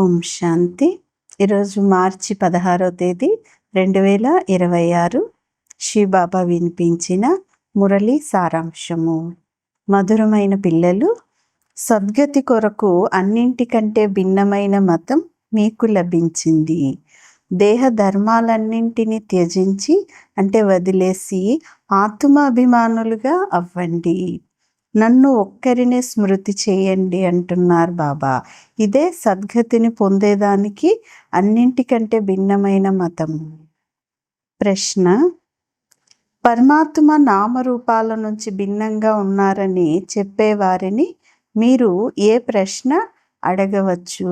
ఓం శాంతి. ఈరోజు మార్చి 16వ తేదీ 2026. శివబాబా వినిపించిన మురళి సారాంశము. మధురమైన పిల్లలు, సద్గతి కొరకు అన్నింటికంటే భిన్నమైన మతం మీకు లభించింది. దేహ ధర్మాలన్నింటినీ త్యజించి అంటే వదిలేసి ఆత్మాభిమానులుగా అవ్వండి. నన్ను ఒక్కరినే స్మృతి చేయండి అంటున్నారు బాబా. ఇదే సద్గతిని పొందేదానికి అన్నింటికంటే భిన్నమైన మతం. ప్రశ్న: పరమాత్మ నామరూపాల నుంచి భిన్నంగా ఉన్నారని చెప్పేవారిని మీరు ఏ ప్రశ్న అడగవచ్చు?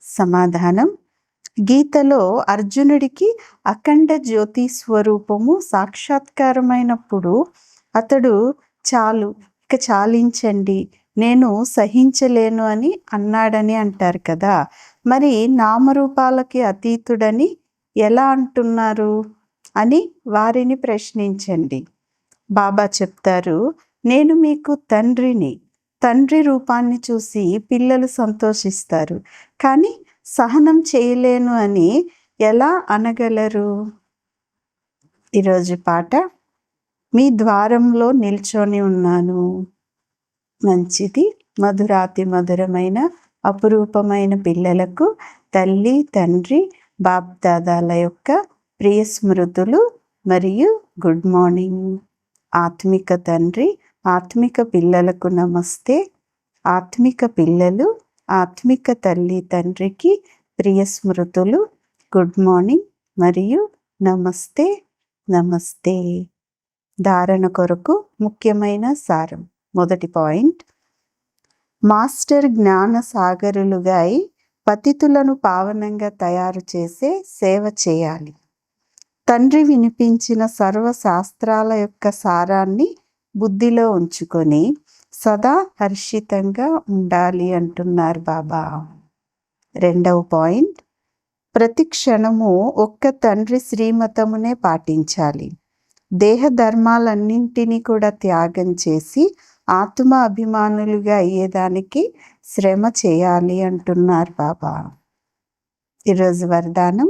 సమాధానం: గీతలో అర్జునుడికి అఖండ జ్యోతి స్వరూపము సాక్షాత్కారమైనప్పుడు అతడు చాలు, ఇక చాలించండి, నేను సహించలేను అని అన్నాడని అంటారు కదా. మరి నామరూపాలకి అతీతుడని ఎలా అంటున్నారు అని వారిని ప్రశ్నించండి. బాబా చెప్తారు, నేను మీకు తండ్రిని. తండ్రి రూపాన్ని చూసి పిల్లలు సంతోషిస్తారు, కానీ సహనం చేయలేను అని ఎలా అనగలరు? ఈరోజు పాట: మీ ద్వారంలో నిల్చొని ఉన్నాను. మంచిది. మధురాతి మధురమైన అపురూపమైన పిల్లలకు తల్లి, తండ్రి, బాప్ దాదాల యొక్క ప్రియ స్మృతులు మరియు గుడ్ మార్నింగ్. ఆత్మిక తండ్రి, ఆత్మిక పిల్లలకు నమస్తే. ఆత్మిక పిల్లలు ఆత్మిక తల్లి, తండ్రికి ప్రియ స్మృతులు, గుడ్ మార్నింగ్ మరియు నమస్తే. నమస్తే. ధారణ కొరకు ముఖ్యమైన సారం. మొదటి పాయింట్: మాస్టర్ జ్ఞాన సాగరులుగా పతితులను పావనంగా తయారు చేసే సేవ చేయాలి. తండ్రి వినిపించిన సర్వశాస్త్రాల యొక్క సారాన్ని బుద్ధిలో ఉంచుకొని సదా హర్షితంగా ఉండాలి అంటున్నారు బాబా. రెండవ పాయింట్: ప్రతి క్షణము ఒక్క తండ్రి శ్రీమతమునే పాటించాలి. దేహ ధర్మాలన్నింటినీ కూడా త్యాగం చేసి ఆత్మ అభిమానులుగా అయ్యేదానికి శ్రమ చేయాలి అంటున్నారు బాబా. ఈరోజు వరదానం: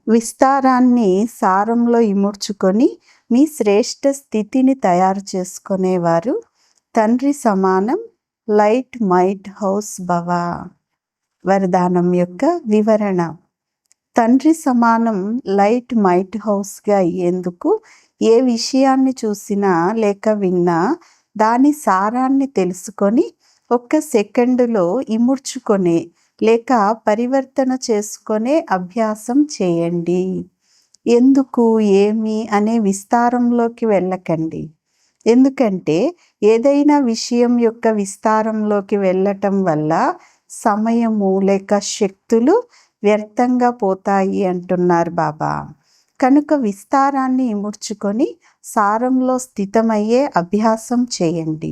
విస్తారాన్ని సారంలో ఇముడ్చుకొని మీ శ్రేష్ఠ స్థితిని తయారు చేసుకునేవారు తండ్రి సమానం లైట్ మైట్ హౌస్ భవ. వరదానం యొక్క వివరణ: తండ్రి సమానం లైట్ మైట్ హౌస్గా అయ్యేందుకు ఏ విషయాన్ని చూసినా లేక విన్నా దాని సారాన్ని తెలుసుకొని ఒక్క సెకండులో ఇముడ్చుకొనే లేక పరివర్తన చేసుకునే అభ్యాసం చేయండి. ఎందుకు, ఏమి అనే విస్తారంలోకి వెళ్ళకండి. ఎందుకంటే ఏదైనా విషయం యొక్క విస్తారంలోకి వెళ్ళటం వల్ల సమయము లేక శక్తులు వ్యర్థంగా పోతాయి అంటున్నారు బాబా. కనుక విస్తారాన్ని ఇముడ్చుకొని సారంలో స్థితమయ్యే అభ్యాసం చేయండి.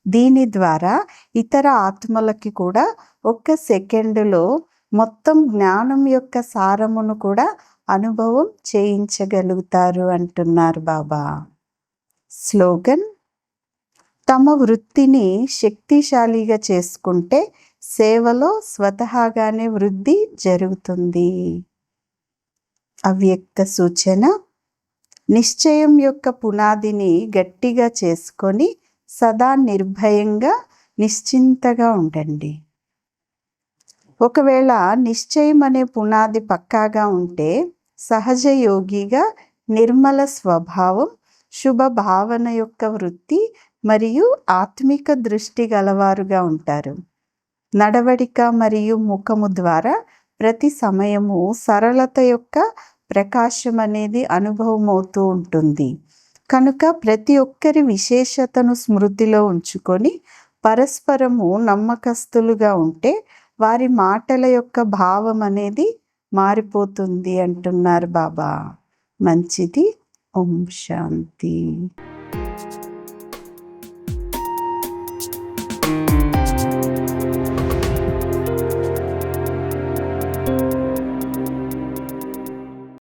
దీని ద్వారా ఇతర ఆత్మలకి కూడా ఒక్క సెకండులో మొత్తం జ్ఞానం యొక్క సారమును కూడా అనుభవం చేయించగలుగుతారు అంటున్నారు బాబా. స్లోగన్: తమ వృత్తిని శక్తిశాలిగా చేసుకుంటే సేవలో స్వతహాగానే వృద్ధి జరుగుతుంది. అవ్యక్త సూచన: నిశ్చయం యొక్క పునాదిని గట్టిగా చేసుకొని సదా నిర్భయంగా నిశ్చింతగా ఉండండి. ఒకవేళ నిశ్చయం అనే పునాది పక్కాగా ఉంటే సహజ యోగిగా నిర్మల స్వభావం, శుభ భావన యొక్క వృత్తి మరియు ఆత్మిక దృష్టి గలవారుగా ఉంటారు. నడవడిక మరియు ముఖము ద్వారా ప్రతి సమయము సరళత యొక్క ప్రకాశం అనేది అనుభవం అవుతూ ఉంటుంది. కనుక ప్రతి ఒక్కరి విశేషతను స్మృతిలో ఉంచుకొని పరస్పరము నమ్మకస్తులుగా ఉంటే వారి మాటల యొక్క భావం అనేది మారిపోతుంది అంటున్నారు బాబా. మంచిది. ఓం శాంతి.